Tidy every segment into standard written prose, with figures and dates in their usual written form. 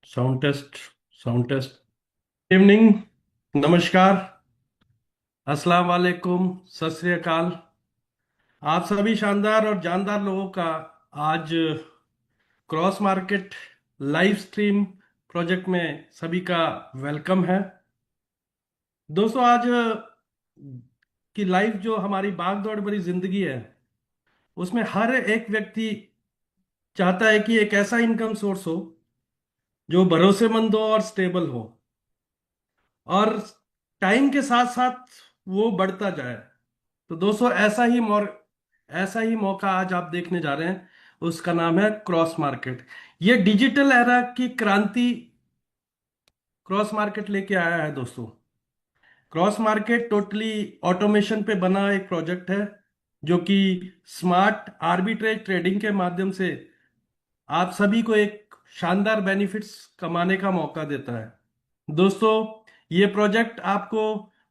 Sound test. Sound test. Evening. नमस्कार। अस्सलाम वालेकुम। सत श्री अकाल। आप सभी शानदार और जानदार लोगों का आज cross market live stream project में सभी का वेलकम है। दोस्तों, आज की लाइफ जो हमारी भाग दौड़ भरी जिंदगी है, उसमें हर एक व्यक्ति चाहता है कि एक ऐसा इनकम सोर्स हो जो भरोसेमंद हो और स्टेबल हो, और टाइम के साथ साथ वो बढ़ता जाए। तो दोस्तों, ऐसा ही मौका आज आप देखने जा रहे हैं। उसका नाम है क्रॉस मार्केट। ये डिजिटल एरा की क्रांति क्रॉस मार्केट लेके आया है दोस्तों। क्रॉस मार्केट टोटली ऑटोमेशन पे बना एक प्रोजेक्ट है, जो कि स्मार्ट आर्बिट्रेज ट्रेडिंग के माध्यम से आप सभी को एक शानदार बेनिफिट्स कमाने का मौका देता है। दोस्तों, ये प्रोजेक्ट आपको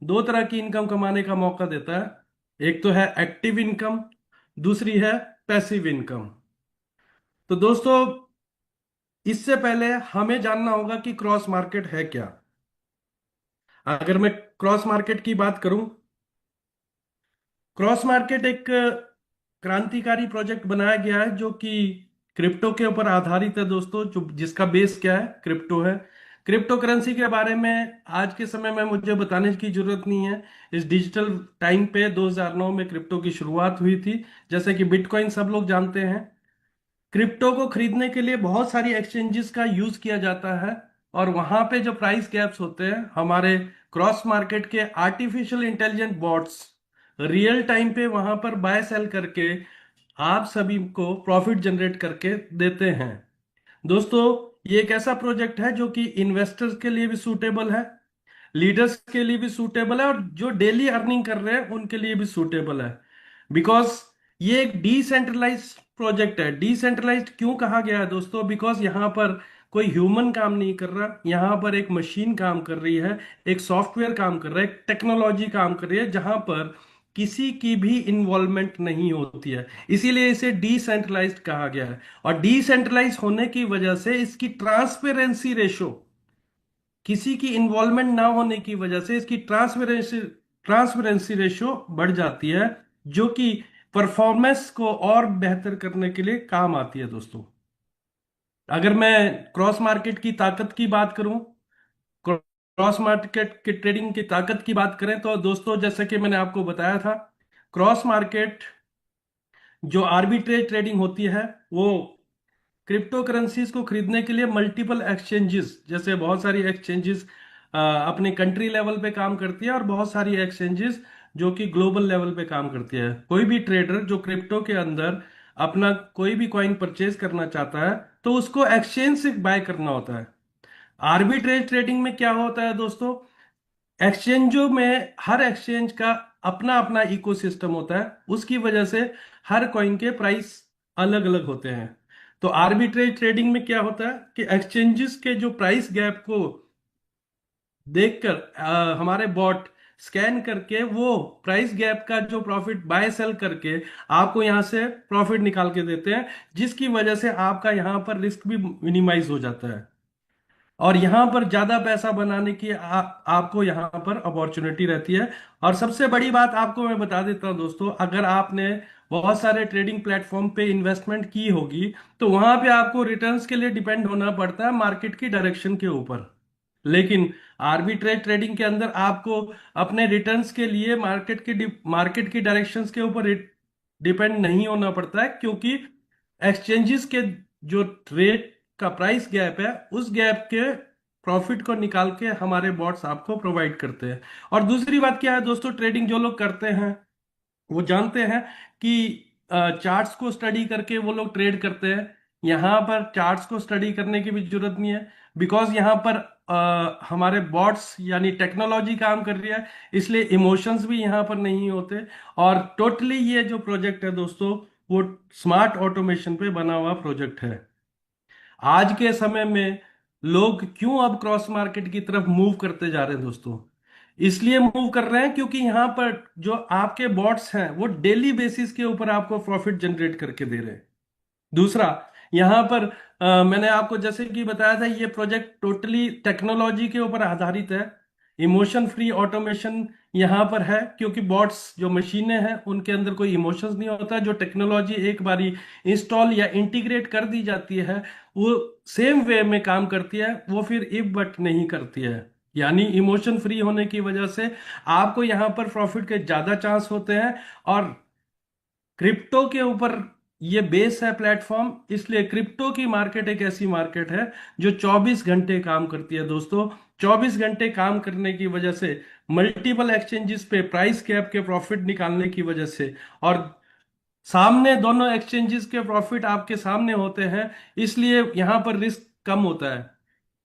दो तरह की इनकम कमाने का मौका देता है। एक तो है एक्टिव इनकम, दूसरी है पैसिव इनकम। तो दोस्तों, इससे पहले हमें जानना होगा कि क्रॉस मार्केट है क्या। अगर मैं क्रॉस मार्केट की बात करूं, क्रॉस मार्केट एक क्रांतिकारी प्रोजेक्ट बनाया गया है जो कि क्रिप्टो के ऊपर आधारित है दोस्तों। जो जिसका बेस क्या है, क्रिप्टो है। क्रिप्टो करेंसी के बारे में आज के समय में मुझे बताने की जरूरत नहीं है। इस डिजिटल टाइम पे 2009 में क्रिप्टो की शुरुआत हुई थी। जैसे कि बिटकॉइन सब लोग जानते हैं। क्रिप्टो को खरीदने के लिए बहुत सारी एक्सचेंजेस का यूज किया जाता है, और वहां पे जो प्राइस गैप्स होते हैं, हमारे क्रॉस मार्केट के artificial intelligent bots real time पे वहां पर बाय सेल करके आप सभी को प्रॉफिट जनरेट करके देते हैं। दोस्तों, ये एक ऐसा प्रोजेक्ट है जो कि इन्वेस्टर्स के लिए भी सूटेबल है, लीडर्स के लिए भी सूटेबल है, और जो डेली अर्निंग कर रहे हैं उनके लिए भी सूटेबल है। बिकॉज ये एक डिसेंट्रलाइज प्रोजेक्ट है। डिसेंट्रलाइज्ड क्यों कहा गया है दोस्तों? बिकॉज यहाँ पर कोई ह्यूमन काम नहीं कर रहा, यहाँ पर एक मशीन काम कर रही है, एक सॉफ्टवेयर काम कर रहा है, एक टेक्नोलॉजी काम कर रही है, जहां पर किसी की भी इन्वॉल्वमेंट नहीं होती है। इसीलिए इसे डिसेंट्रलाइज्ड कहा गया है। और डिसेंट्रलाइज होने की वजह से इसकी ट्रांसपेरेंसी रेशो, किसी की इन्वॉल्वमेंट ना होने की वजह से इसकी ट्रांसपेरेंसी रेशियो बढ़ जाती है, जो कि परफॉर्मेंस को और बेहतर करने के लिए काम आती है दोस्तों। अगर मैं क्रॉस मार्केट की ताकत की बात करूं, क्रॉस मार्केट की ट्रेडिंग की ताकत की बात करें, तो दोस्तों जैसे कि मैंने आपको बताया था, क्रॉस मार्केट जो आर्बिट्रेज ट्रेडिंग होती है, वो क्रिप्टो करेंसीज को खरीदने के लिए मल्टीपल एक्सचेंजेस, जैसे बहुत सारी एक्सचेंजेस अपने कंट्री लेवल पे काम करती है, और बहुत सारी एक्सचेंजेस जो कि ग्लोबल लेवल पे काम करती है। कोई भी ट्रेडर जो क्रिप्टो के अंदर अपना कोई भी कॉइन परचेज करना चाहता है, तो उसको एक्सचेंज से बाय करना होता है। आर्बिट्रेज ट्रेडिंग में क्या होता है दोस्तों? एक्सचेंजों में हर एक्सचेंज का अपना अपना इकोसिस्टम होता है, उसकी वजह से हर कॉइन के प्राइस अलग अलग होते हैं। तो आर्बिट्रेज ट्रेडिंग में क्या होता है कि एक्सचेंजेस के जो प्राइस गैप को देखकर हमारे बॉट स्कैन करके वो प्राइस गैप का जो प्रॉफिट बाय सेल करके आपको यहां से प्रॉफिट निकाल के देते हैं, जिसकी वजह से आपका यहां पर रिस्क भी मिनिमाइज हो जाता है, और यहां पर ज्यादा पैसा बनाने की आपको यहां पर अपॉर्चुनिटी रहती है। और सबसे बड़ी बात आपको मैं बता देता हूं दोस्तों, अगर आपने बहुत सारे ट्रेडिंग प्लेटफॉर्म पे इन्वेस्टमेंट की होगी, तो वहां पे आपको रिटर्न्स के लिए डिपेंड होना पड़ता है मार्केट की डायरेक्शन के ऊपर। लेकिन आर्बिट्रेज ट्रेडिंग के अंदर आपको अपने रिटर्न्स के लिए मार्केट की डायरेक्शंस के ऊपर डिपेंड नहीं होना पड़ता है, क्योंकि एक्सचेंजेस के जो रेट का प्राइस गैप है, उस गैप के प्रॉफिट को निकाल के हमारे बॉट्स आपको प्रोवाइड करते हैं। और दूसरी बात क्या है दोस्तों, ट्रेडिंग जो लोग करते हैं वो जानते हैं कि चार्ट्स को स्टडी करके वो लोग ट्रेड करते हैं। यहाँ पर चार्ट्स को स्टडी करने की भी जरूरत नहीं है, बिकॉज यहाँ पर हमारे बॉट्स यानी टेक्नोलॉजी काम कर रही है, इसलिए इमोशंस भी यहाँ पर नहीं होते। और टोटली ये जो प्रोजेक्ट है दोस्तों, वो स्मार्ट ऑटोमेशन पे बना हुआ प्रोजेक्ट है। आज के समय में लोग क्यों अब क्रॉस मार्केट की तरफ मूव करते जा रहे हैं दोस्तों? इसलिए मूव कर रहे हैं क्योंकि यहां पर जो आपके बॉट्स हैं वो डेली बेसिस के ऊपर आपको प्रॉफिट जनरेट करके दे रहे हैं। दूसरा, यहां पर मैंने आपको जैसे कि बताया था, ये प्रोजेक्ट टोटली टेक्नोलॉजी के ऊपर आधारित है। इमोशन फ्री ऑटोमेशन यहाँ पर है, क्योंकि बॉट्स जो मशीनें हैं उनके अंदर कोई इमोशंस नहीं होता। जो टेक्नोलॉजी एक बारी इंस्टॉल या इंटीग्रेट कर दी जाती है वो सेम वे में काम करती है, वो फिर इफ बट नहीं करती है। यानी इमोशन फ्री होने की वजह से आपको यहाँ पर प्रॉफिट के ज्यादा चांस होते हैं। और क्रिप्टो के ऊपर ये बेस है प्लेटफॉर्म, इसलिए क्रिप्टो की मार्केट एक ऐसी मार्केट है जो 24 घंटे काम करती है दोस्तों। 24 घंटे काम करने की वजह से मल्टीपल एक्सचेंजेस पे प्राइस कैप के प्रॉफिट निकालने की वजह से, और सामने दोनों एक्सचेंजेस के प्रॉफिट आपके सामने होते हैं, इसलिए यहां पर रिस्क कम होता है।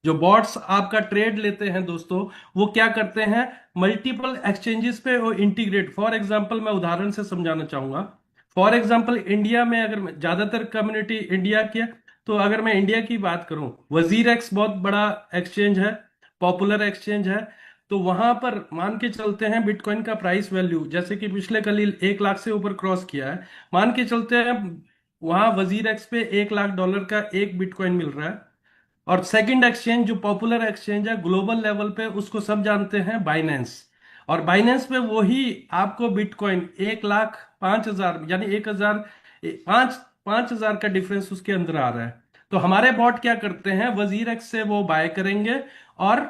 जो बॉट्स आपका ट्रेड लेते हैं दोस्तों, वो क्या करते हैं, मल्टीपल एक्सचेंजेस पे वो इंटीग्रेट। फॉर एग्जांपल मैं उदाहरण से समझाना चाहूंगा। फॉर एग्जांपल इंडिया में, अगर ज्यादातर कम्युनिटी इंडिया की है, तो अगर मैं इंडिया की बात करूं, वजीर एक्स बहुत बड़ा एक्सचेंज है, पॉपुलर एक्सचेंज है। तो वहां पर मान के चलते हैं बिटकॉइन का प्राइस वैल्यू जैसे कि पिछले कल ही 1 लाख से ऊपर क्रॉस किया है। मान के चलते हैं वहां वजीर एक्स पे $1 लाख का एक बिटकॉइन मिल रहा है। और सेकंड एक्सचेंज जो पॉपुलर एक्सचेंज है ग्लोबल लेवल पे, उसको सब जानते हैं, बाइनेंस। और बाइनेंस पे वही आपको बिटकॉइन 1,05,000 यानी 1,000 पांच 5,000 का डिफरेंस उसके अंदर आ रहा है। तो हमारे बॉट क्या करते हैं, वजीर एक्स से वो बाय करेंगे और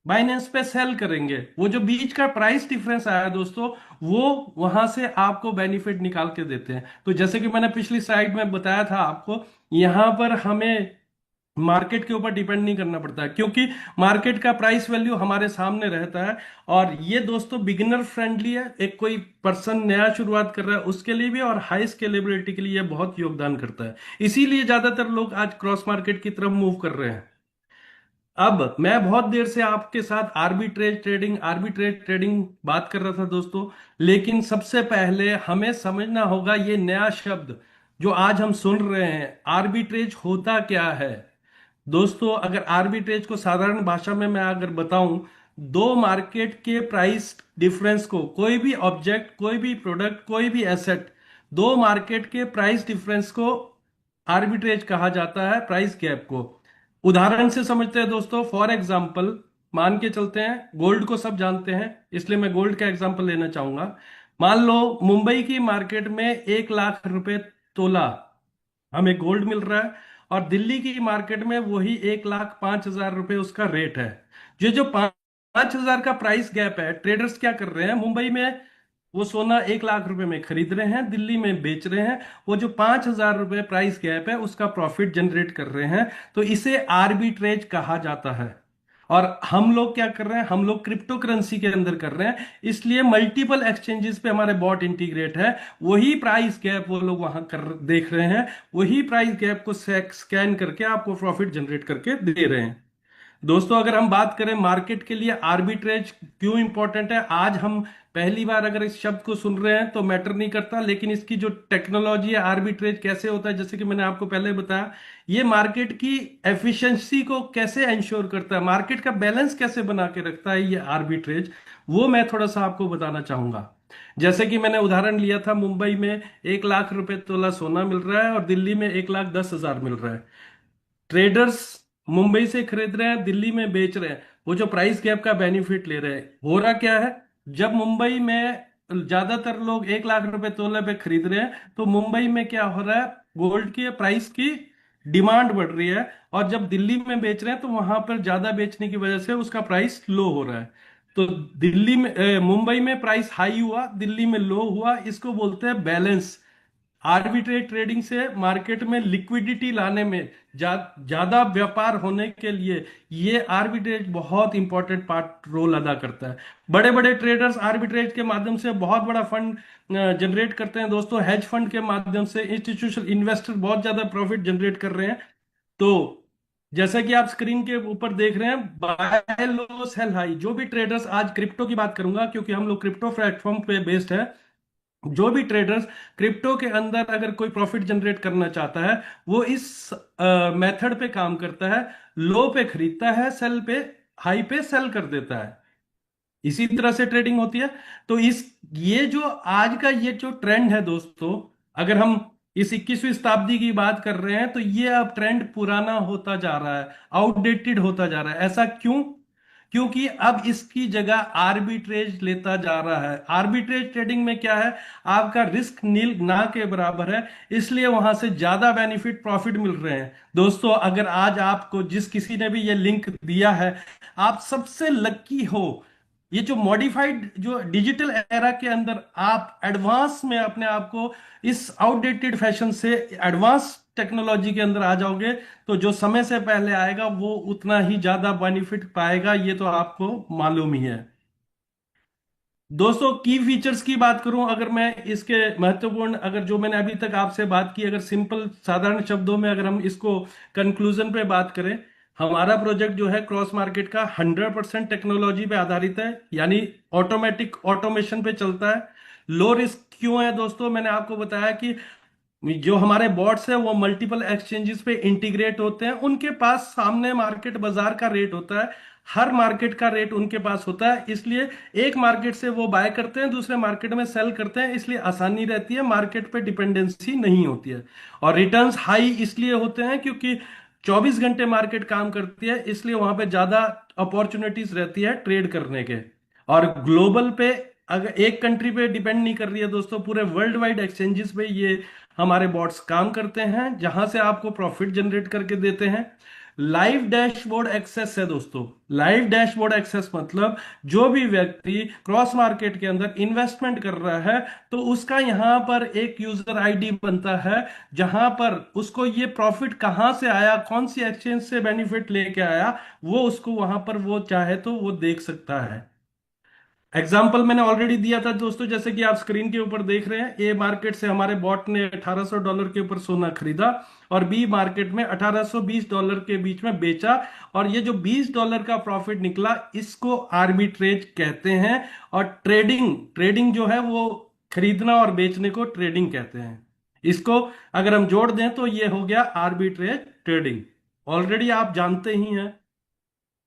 बाइनेंस पे सेल करेंगे। वो जो बीच का प्राइस डिफरेंस आया दोस्तों, वो वहां से आपको बेनिफिट निकाल के देते हैं। तो जैसे कि मैंने पिछली स्लाइड में बताया था आपको, यहां पर हमें मार्केट के ऊपर डिपेंड नहीं करना पड़ता है, क्योंकि मार्केट का प्राइस वैल्यू हमारे सामने रहता है। और ये दोस्तों बिगिनर फ्रेंडली है, एक कोई पर्सन नया शुरुआत कर रहा है उसके लिए भी, और हाई स्केलेबिलिटी के लिए ये बहुत योगदान करता है। इसीलिए ज्यादातर लोग आज क्रॉस मार्केट की तरफ मूव कर रहे हैं। अब मैं बहुत देर से आपके साथ आर्बिट्रेज ट्रेडिंग बात कर रहा था दोस्तों, लेकिन सबसे पहले हमें समझना होगा ये नया शब्द जो आज हम सुन रहे हैं, आर्बिट्रेज होता क्या है। दोस्तों अगर आर्बिट्रेज को साधारण भाषा में मैं अगर बताऊं, दो मार्केट के प्राइस डिफरेंस को, कोई भी ऑब्जेक्ट, कोई भी प्रोडक्ट, कोई भी एसेट, दो मार्केट के प्राइस डिफरेंस को आर्बिट्रेज कहा जाता है, प्राइस गैप को। उदाहरण से समझते हैं दोस्तों। फॉर एग्जांपल मान के चलते हैं, गोल्ड को सब जानते हैं इसलिए मैं गोल्ड का एग्जांपल लेना चाहूंगा। मान लो मुंबई की मार्केट में 1 लाख रुपए तोला हमें गोल्ड मिल रहा है, और दिल्ली की मार्केट में वही 1,05,000 रुपए उसका रेट है। ये जो 5,000 का प्राइस गैप है, ट्रेडर्स क्या कर रहे हैं, मुंबई में वो सोना 1 लाख रुपए में खरीद रहे हैं, दिल्ली में बेच रहे हैं। वो जो 5,000 रुपए प्राइस गैप है उसका प्रॉफिट जनरेट कर रहे हैं। तो इसे आर्बिट्रेज कहा जाता है। और हम लोग क्या कर रहे हैं, हम लोग क्रिप्टो करेंसी के अंदर कर रहे हैं, इसलिए मल्टीपल एक्सचेंजेस पे हमारे बॉट इंटीग्रेट है। वही प्राइस गैप वो लोग वहां कर देख रहे हैं, वही प्राइस गैप को स्कैन करके आपको प्रॉफिट जनरेट करके दे रहे हैं। दोस्तों अगर हम बात करें मार्केट के लिए आर्बिट्रेज क्यों इंपॉर्टेंट है, आज हम पहली बार अगर इस शब्द को सुन रहे हैं तो मैटर नहीं करता, लेकिन इसकी जो टेक्नोलॉजी है, आर्बिट्रेज कैसे होता है, जैसे कि मैंने आपको पहले बताया, ये मार्केट की एफिशिएंसी को कैसे इंश्योर करता है, मार्केट का बैलेंस कैसे बना के रखता है ये आर्बिट्रेज, वो मैं थोड़ा सा आपको बताना चाहूंगा। जैसे कि मैंने उदाहरण लिया था, मुंबई में 1 लाख रुपए तोला सोना मिल रहा है और दिल्ली में 1,10,000 मिल रहा है। ट्रेडर्स मुंबई से खरीद रहे हैं, दिल्ली में बेच रहे हैं, वो जो प्राइस गैप का बेनिफिट ले रहे हैं। हो रहा क्या है, जब मुंबई में ज्यादातर लोग 1 लाख रुपए तोले पे खरीद रहे हैं, तो मुंबई में क्या हो रहा है, गोल्ड के प्राइस की डिमांड बढ़ रही है। और जब दिल्ली में बेच रहे हैं तो वहां पर ज्यादा बेचने की वजह से उसका प्राइस लो हो रहा है। तो दिल्ली में मुंबई में प्राइस हाई हुआ, दिल्ली में लो हुआ, इसको बोलते हैं बैलेंस। आर्बिट्रेज ट्रेडिंग से मार्केट में लिक्विडिटी लाने में, ज्यादा व्यापार होने के लिए ये आर्बिट्रेज बहुत इंपॉर्टेंट पार्ट रोल अदा करता है। बड़े बड़े ट्रेडर्स आर्बिट्रेज के माध्यम से बहुत बड़ा फंड जनरेट करते हैं दोस्तों। हेज फंड के माध्यम से इंस्टीट्यूशनल इन्वेस्टर बहुत ज्यादा प्रॉफिट जनरेट कर रहे हैं। तो जैसा कि आप स्क्रीन के ऊपर देख रहे हैं, बाय लो सेल हाई, जो भी ट्रेडर्स, आज क्रिप्टो की बात करूंगा क्योंकि हम लोग क्रिप्टो प्लेटफॉर्म पे बेस्ड है, जो भी ट्रेडर्स क्रिप्टो के अंदर अगर कोई प्रॉफिट जनरेट करना चाहता है, वो इस मेथड पे काम करता है। लो पे खरीदता है, सेल पे, हाई पे सेल कर देता है। इसी तरह से ट्रेडिंग होती है। तो इस ये जो आज का ये जो ट्रेंड है दोस्तों, अगर हम इस 21वीं शताब्दी की बात कर रहे हैं, तो ये अब ट्रेंड पुराना होता जा रहा है, आउटडेटेड होता जा रहा है। ऐसा क्यों? क्योंकि अब इसकी जगह आर्बिट्रेज लेता जा रहा है। आर्बिट्रेज ट्रेडिंग में क्या है, आपका रिस्क नील ना के बराबर है, इसलिए वहां से ज्यादा बेनिफिट प्रॉफिट मिल रहे हैं। दोस्तों, अगर आज आपको जिस किसी ने भी ये लिंक दिया है, आप सबसे लकी हो। ये जो मॉडिफाइड जो डिजिटल एरा के अंदर आप एडवांस में अपने आप को इस आउटडेटेड फैशन से एडवांस टेक्नोलॉजी के अंदर आ जाओगे, तो जो समय से पहले आएगा वो उतना ही ज्यादा बेनिफिट पाएगा, ये तो आपको मालूम ही है। दोस्तों, की फीचर्स की बात करूं, अगर मैं इसके महत्वपूर्ण, अगर जो मैंने अभी तक आपसे बात की, अगर सिंपल साधारण शब्दों में अगर हम इसको कंक्लूजन पे बात करें, हमारा प्रोजेक्ट जो है क्रॉस मार्केट का 100% टेक्नोलॉजी पे आधारित है, यानी ऑटोमेटिक ऑटोमेशन पे चलता है। लो रिस्क क्यों है दोस्तों? मैंने आपको बताया कि जो हमारे बॉट्स है वो मल्टीपल एक्सचेंजेस पे इंटीग्रेट होते हैं, उनके पास सामने मार्केट बाजार का रेट होता है, हर मार्केट का रेट उनके पास होता है, इसलिए एक मार्केट से वो बाय करते हैं, दूसरे मार्केट में सेल करते हैं, इसलिए आसानी रहती है, मार्केट पे डिपेंडेंसी नहीं होती है। और रिटर्न्स हाई इसलिए होते हैं क्योंकि 24 घंटे मार्केट काम करती है, इसलिए वहां पे ज्यादा अपॉर्चुनिटीज रहती है ट्रेड करने के। और ग्लोबल पे, अगर एक कंट्री पे डिपेंड नहीं कर रही है दोस्तों, पूरे वर्ल्ड वाइड एक्सचेंजेस पे ये हमारे बॉट्स काम करते हैं, जहां से आपको प्रॉफिट जनरेट करके देते हैं। लाइव डैशबोर्ड एक्सेस है दोस्तों। लाइव डैशबोर्ड एक्सेस मतलब जो भी व्यक्ति क्रॉस मार्केट के अंदर इन्वेस्टमेंट कर रहा है, तो उसका यहां पर एक यूजर आईडी बनता है, जहां पर उसको ये प्रॉफिट कहां से आया, कौन सी एक्सचेंज से बेनिफिट लेके आया, वो उसको वहां पर वो चाहे तो वो देख सकता है। एग्जाम्पल मैंने ऑलरेडी दिया था दोस्तों, जैसे कि आप स्क्रीन के ऊपर देख रहे हैं, ए मार्केट से हमारे बॉट ने $1800 के ऊपर सोना खरीदा, और बी मार्केट में $1820 के बीच में बेचा, और ये जो $20 का प्रॉफिट निकला, इसको आर्बिट्रेज कहते हैं। और ट्रेडिंग ट्रेडिंग जो है वो खरीदना और बेचने को ट्रेडिंग कहते हैं। इसको अगर हम जोड़ दें तो ये हो गया आर्बिट्रेज ट्रेडिंग। ऑलरेडी आप जानते ही हैं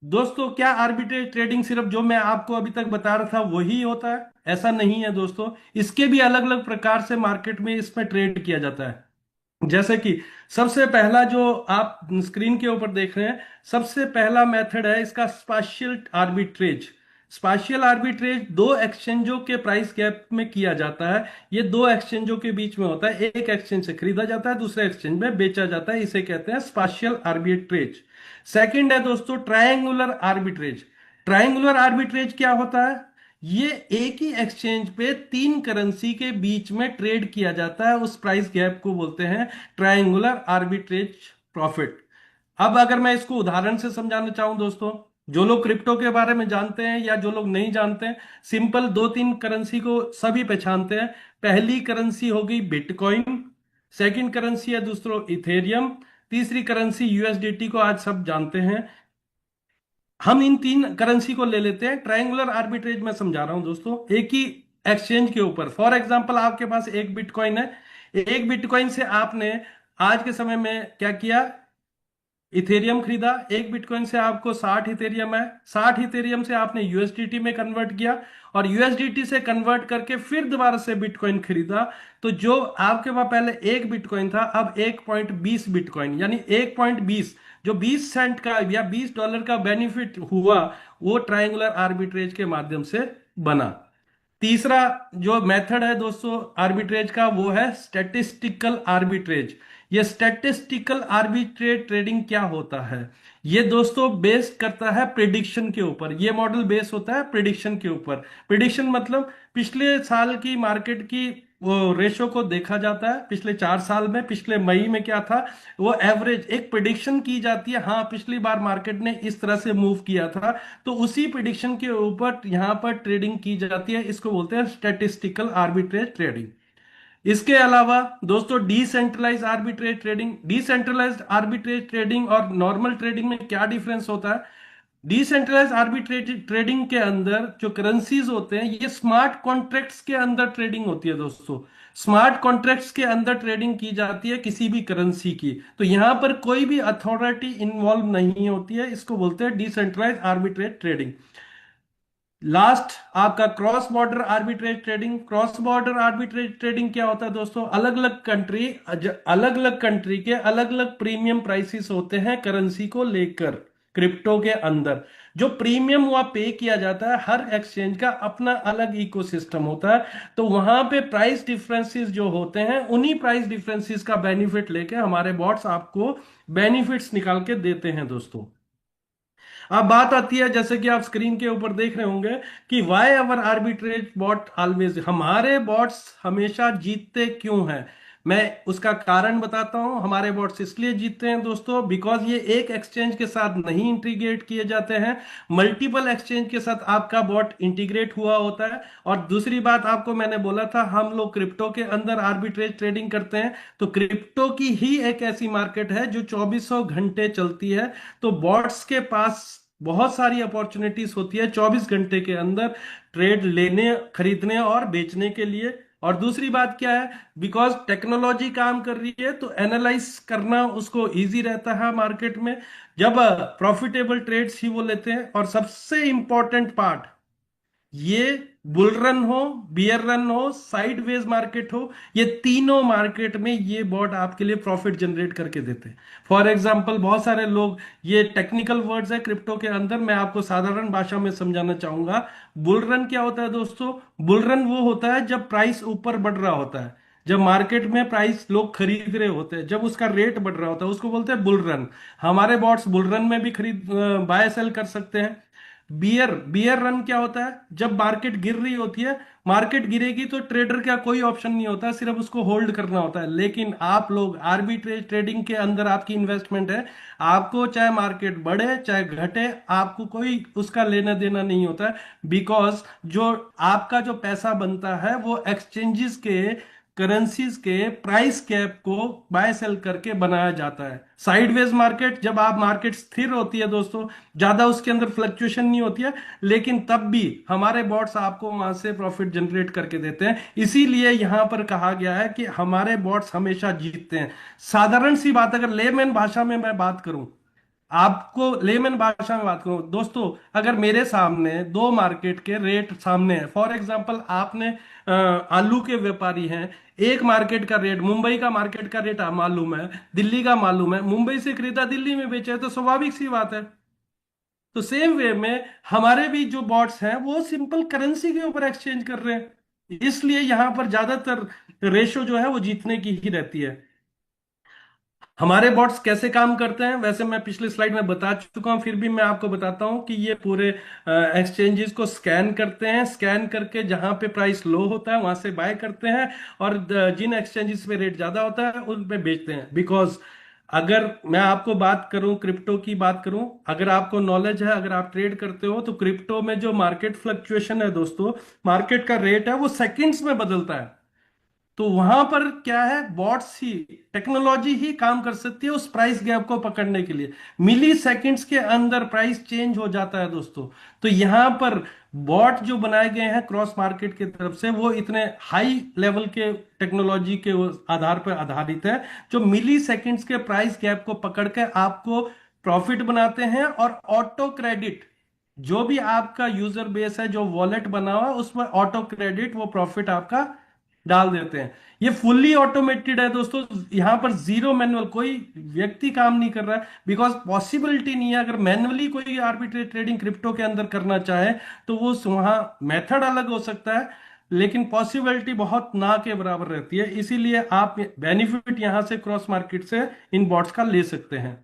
दोस्तों। क्या आर्बिट्रेज ट्रेडिंग सिर्फ जो मैं आपको अभी तक बता रहा था वही होता है? ऐसा नहीं है दोस्तों, इसके भी अलग अलग प्रकार से मार्केट में इसमें ट्रेड किया जाता है। जैसे कि सबसे पहला जो आप स्क्रीन के ऊपर देख रहे हैं, सबसे पहला मेथड है इसका स्पाशियल आर्बिट्रेज। स्पाशियल आर्बिट्रेज दो एक्सचेंजों के प्राइस गैप में किया जाता है। ये दो एक्सचेंजों के बीच में होता है, एक एक्सचेंज से खरीदा जाता है, दूसरे एक्सचेंज में बेचा जाता है, इसे कहते हैं स्पाशियल आर्बिट्रेज। सेकंड है दोस्तों ट्रायंगुलर आर्बिट्रेज। ट्रायंगुलर आर्बिट्रेज क्या होता है? ये एक ही एक्सचेंज पे तीन करेंसी के बीच में ट्रेड किया जाता है, उस प्राइस गैप को बोलते हैं ट्रायंगुलर आर्बिट्रेज प्रॉफिट। अब अगर मैं इसको उदाहरण से समझाना चाहूं दोस्तों, जो लोग क्रिप्टो के बारे में जानते हैं या जो लोग नहीं जानते हैं, सिंपल दो तीन करेंसी को सभी पहचानते हैं। पहली करेंसी हो गई बिटकॉइन, सेकंड करेंसी है दूसरों इथेरियम, तीसरी करेंसी यूएसडीटी को आज सब जानते हैं। हम इन तीन करेंसी को ले लेते हैं। ट्रायंगुलर आर्बिट्रेज में समझा रहा हूं दोस्तों, एक ही एक्सचेंज के ऊपर। फॉर एग्जांपल, आपके पास एक बिटकॉइन है, एक बिटकॉइन से आपने आज के समय में क्या किया, इथेरियम खरीदा। एक बिटकॉइन से आपको 60 इथेरियम है, 60 इथेरियम से आपने यूएसडीटी में कन्वर्ट किया, और यूएसडीटी से कन्वर्ट करके फिर दोबारा से बिटकॉइन खरीदा। तो जो आपके पास पहले एक बिटकॉइन था, अब 1.20 बिटकॉइन, यानी 1.20, जो 20 सेंट का या $20 का बेनिफिट हुआ, वो ट्रायंगुलर आर्बिट्रेज के माध्यम से बना। तीसरा जो मेथड है दोस्तों आर्बिट्रेज का, वो है स्टैटिस्टिकल आर्बिट्रेज। ये स्टैटिस्टिकल आर्बिट्रेज ट्रेडिंग क्या होता है? ये दोस्तों बेस्ड करता है प्रिडिक्शन के ऊपर। ये मॉडल बेस होता है प्रिडिक्शन के ऊपर। प्रिडिक्शन मतलब पिछले साल की मार्केट की वो रेशो को देखा जाता है, पिछले 4 साल में पिछले मई में क्या था, वो एवरेज एक प्रिडिक्शन की जाती है। हाँ, पिछली बार मार्केट ने इस तरह से मूव किया था, तो उसी प्रिडिक्शन के ऊपर यहां पर ट्रेडिंग की जाती है, इसको बोलते हैं स्टैटिस्टिकल आर्बिट्रेज ट्रेडिंग। इसके अलावा दोस्तों decentralize arbitrage trading. Decentralized arbitrage trading और नॉर्मल ट्रेडिंग में क्या डिफरेंस होता है? डिसेंट्रलाइज आर्बिट्रेज ट्रेडिंग के अंदर जो करेंसीज होते हैं, ये स्मार्ट कॉन्ट्रैक्ट्स के अंदर ट्रेडिंग होती है दोस्तों। स्मार्ट कॉन्ट्रैक्ट्स के अंदर ट्रेडिंग की जाती है किसी भी करेंसी की, तो यहां पर कोई भी अथॉरिटी इन्वॉल्व नहीं होती है, इसको बोलते हैं डिसेंट्रलाइज आर्बिट्रेज ट्रेडिंग। लास्ट आपका cross border arbitrage trading. Cross border arbitrage trading क्या होता है दोस्तों? अलग अलग कंट्री के अलग अलग प्रीमियम प्राइसेस होते हैं करेंसी को लेकर। क्रिप्टो के अंदर जो प्रीमियम वह पे किया जाता है, हर एक्सचेंज का अपना अलग इकोसिस्टम होता है। तो वहां पे प्राइस डिफरेंसेस जो होते हैं, उन्हीं प्राइस डिफरेंसेस का बेनिफिट लेके हमारे बॉट्स आपको बेनिफिट्स निकाल के देते हैं दोस्तों। अब बात आती है, जैसे कि आप स्क्रीन के ऊपर देख रहे होंगे, कि why our arbitrage bot always, हमारे बॉट्स हमेशा जीतते क्यों हैं। मैं उसका कारण बताता हूं। हमारे बॉट्स इसलिए जीतते हैं दोस्तों, बिकॉज ये एक एक्सचेंज के साथ नहीं इंटीग्रेट किए जाते हैं, मल्टीपल एक्सचेंज के साथ आपका बॉट इंटीग्रेट हुआ होता है। और दूसरी बात आपको मैंने बोला था, हम लोग क्रिप्टो के अंदर आर्बिट्रेज ट्रेडिंग करते हैं। तो क्रिप्टो की ही एक ऐसी मार्केट है जो 2400 घंटे चलती है। तो बॉट्स के पास बहुत सारी अपॉर्चुनिटीज होती है 24 घंटे के अंदर ट्रेड लेने, खरीदने और बेचने के लिए। और दूसरी बात क्या है, बिकॉज टेक्नोलॉजी काम कर रही है तो एनालाइज करना उसको इजी रहता है मार्केट में, जब प्रॉफिटेबल ट्रेड्स ही वो लेते हैं। और सबसे इंपॉर्टेंट पार्ट, ये बुल रन हो, बियर रन हो, साइडवेज मार्केट हो, ये तीनों मार्केट में ये बॉट आपके लिए प्रॉफिट जनरेट करके देते हैं। फॉर एग्जांपल, बहुत सारे लोग, ये टेक्निकल वर्ड्स है क्रिप्टो के अंदर, मैं आपको साधारण भाषा में समझाना चाहूंगा। बुल रन क्या होता है दोस्तों? बुल रन वो होता है जब प्राइस ऊपर बढ़ रहा होता है, जब मार्केट में प्राइस लोग खरीद रहे होते हैं, जब उसका रेट बढ़ रहा होता है, उसको बोलते हैं बुल रन। हमारे बॉट्स बुल रन में भी खरीद बाय सेल कर सकते हैं। बियर बियर रन क्या होता है? जब मार्केट गिर रही होती है, मार्केट गिरेगी तो ट्रेडर का कोई ऑप्शन नहीं होता, सिर्फ उसको होल्ड करना होता है। लेकिन आप लोग आर्बिट्रेज ट्रेडिंग के अंदर आपकी इन्वेस्टमेंट है, आपको चाहे मार्केट बढ़े चाहे घटे, आपको कोई उसका लेना देना नहीं होता है। बिकॉज जो आपका जो पैसा बनता है वो एक्सचेंजेस के करेंसीज के प्राइस कैप को बाय सेल करके बनाया जाता है। साइडवेज मार्केट, जब आप मार्केट स्थिर होती है दोस्तों, ज्यादा उसके अंदर फ्लक्चुएशन नहीं होती है, लेकिन तब भी हमारे बॉट्स आपको वहां से प्रॉफिट जनरेट करके देते हैं। इसीलिए यहां पर कहा गया है कि हमारे बॉट्स हमेशा जीतते हैं। साधारण सी बात, अगर लेमैन भाषा में मैं बात करूं, आपको लेमन भाषा में बात करूं दोस्तों, अगर मेरे सामने दो मार्केट के रेट सामने है, फॉर एग्जांपल आपने आलू के व्यापारी हैं, एक मार्केट का रेट, मुंबई का मार्केट का रेट मालूम है, दिल्ली का मालूम है, मुंबई से खरीदा दिल्ली में बेचा है, तो स्वाभाविक सी बात है। तो सेम वे में हमारे भी जो बॉट्स हैं वो सिंपल करेंसी के ऊपर एक्सचेंज कर रहे हैं, इसलिए यहां पर ज्यादातर रेशो जो है वो जीतने की ही रहती है। हमारे बॉट्स कैसे काम करते हैं, वैसे मैं पिछले स्लाइड में बता चुका हूं, फिर भी मैं आपको बताता हूं कि ये पूरे एक्सचेंजेस को स्कैन करते हैं, स्कैन करके जहां पे प्राइस लो होता है वहां से बाय करते हैं, और जिन एक्सचेंजेस पे रेट ज्यादा होता है उन पे बेचते हैं। बिकॉज अगर मैं आपको बात करूं, क्रिप्टो की बात करूं, अगर आपको नॉलेज है, अगर आप ट्रेड करते हो, तो क्रिप्टो में जो मार्केट फ्लक्चुएशन है दोस्तों, मार्केट का रेट है वो सेकंड्स में बदलता है। तो वहां पर क्या है, बॉट्स ही, टेक्नोलॉजी ही काम कर सकती है उस प्राइस गैप को पकड़ने के लिए। मिली सेकेंड्स के अंदर प्राइस चेंज हो जाता है दोस्तों। तो यहां पर बॉट जो बनाए गए हैं क्रॉस मार्केट की तरफ से, वो इतने हाई लेवल के टेक्नोलॉजी के आधार पर आधारित है, जो मिली सेकेंड्स के प्राइस गैप को पकड़ के आपको प्रॉफिट बनाते हैं। और ऑटो क्रेडिट, जो भी आपका यूजर बेस है, जो वॉलेट बना हुआ है, उसमें ऑटो क्रेडिट वो प्रॉफिट आपका डाल देते हैं। ये फुल्ली ऑटोमेटेड है दोस्तों, यहां पर जीरो मैनुअल, कोई व्यक्ति काम नहीं कर रहा है, बिकॉज पॉसिबिलिटी नहीं है। अगर मैनुअली कोई आर्बिट्रेज ट्रेडिंग क्रिप्टो के अंदर करना चाहे तो वो वहां मेथड अलग हो सकता है, लेकिन पॉसिबिलिटी बहुत ना के बराबर रहती है। इसीलिए आप बेनिफिट यहां से क्रॉस मार्केट से इन बॉट्स का ले सकते हैं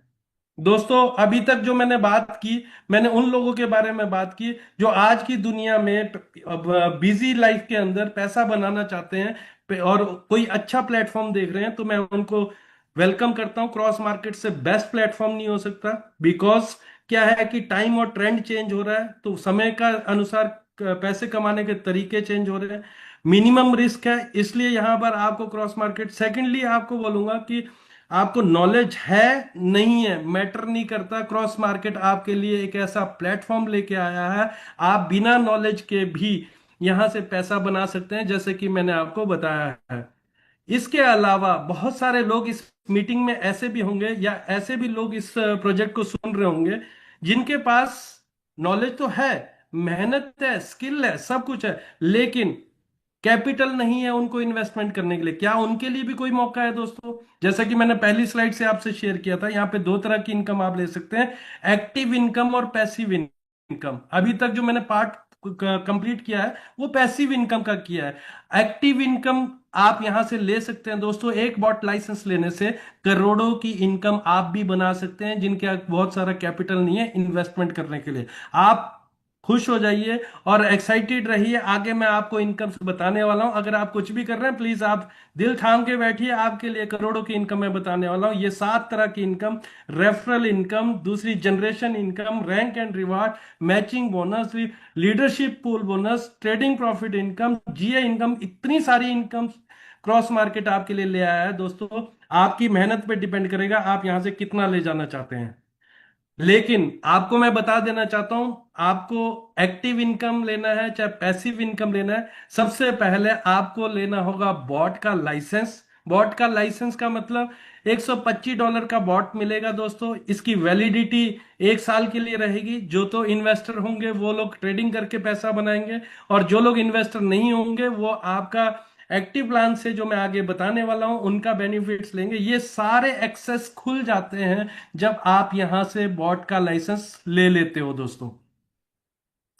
दोस्तों। अभी तक जो मैंने बात की, मैंने उन लोगों के बारे में बात की जो आज की दुनिया में बिजी लाइफ के अंदर पैसा बनाना चाहते हैं, और कोई अच्छा प्लेटफॉर्म देख रहे हैं, तो मैं उनको वेलकम करता हूं। क्रॉस मार्केट से बेस्ट प्लेटफॉर्म नहीं हो सकता, बिकॉज क्या है कि टाइम और ट्रेंड चेंज हो रहा है, तो समय का अनुसार पैसे कमाने के तरीके चेंज हो रहे हैं। मिनिमम रिस्क है, इसलिए यहां पर आपको क्रॉस मार्केट। सेकेंडली आपको बोलूंगा कि आपको नॉलेज है नहीं है मैटर नहीं करता, क्रॉस मार्केट आपके लिए एक ऐसा प्लेटफॉर्म लेके आया है, आप बिना नॉलेज के भी यहां से पैसा बना सकते हैं, जैसे कि मैंने आपको बताया है। इसके अलावा बहुत सारे लोग इस मीटिंग में ऐसे भी होंगे, या ऐसे भी लोग इस प्रोजेक्ट को सुन रहे होंगे, जिनके पास नॉलेज तो है, मेहनत है, स्किल है, सब कुछ है, लेकिन कैपिटल नहीं है उनको इन्वेस्टमेंट करने के लिए। क्या उनके लिए भी कोई मौका है दोस्तों? जैसा कि मैंने पहली स्लाइड से आपसे शेयर किया था, यहाँ पे दो तरह की इनकम आप ले सकते हैं, एक्टिव इनकम और पैसिव इनकम। अभी तक जो मैंने पार्ट कंप्लीट किया है वो पैसिव इनकम का किया है। एक्टिव इनकम आप यहां से ले सकते हैं दोस्तों, एक बॉट लाइसेंस लेने से करोड़ों की इनकम आप भी बना सकते हैं, जिनके बहुत सारा कैपिटल नहीं है इन्वेस्टमेंट करने के लिए। आप खुश हो जाइए और एक्साइटेड रहिए, आगे मैं आपको इनकम बताने वाला हूं। अगर आप कुछ भी कर रहे हैं, प्लीज आप दिल थाम के बैठिए, आपके लिए करोड़ों की इनकम मैं बताने वाला हूं। ये 7 तरह की इनकम: रेफरल इनकम, दूसरी generation income, rank and reward, matching bonus, leadership pool bonus, trading profit income, GA income. इतनी सारी इनकम क्रॉस मार्केट आपके लिए ले आया है दोस्तों। आपकी मेहनत पे डिपेंड करेगा आप यहां से कितना ले जाना चाहते हैं। लेकिन आपको मैं बता देना चाहता हूं, आपको एक्टिव इनकम लेना है चाहे पैसिव इनकम लेना है, सबसे पहले आपको लेना होगा बॉट का लाइसेंस। बॉट का लाइसेंस का मतलब $125 का बॉट मिलेगा दोस्तों। इसकी वैलिडिटी 1 साल के लिए रहेगी। जो तो इन्वेस्टर होंगे वो लोग ट्रेडिंग करके पैसा बनाएंगे, और जो लोग इन्वेस्टर नहीं होंगे वो आपका एक्टिव प्लान से, जो मैं आगे बताने वाला हूं, उनका बेनिफिट्स लेंगे। ये सारे एक्सेस खुल जाते हैं जब आप यहां से बॉट का लाइसेंस ले लेते हो दोस्तों।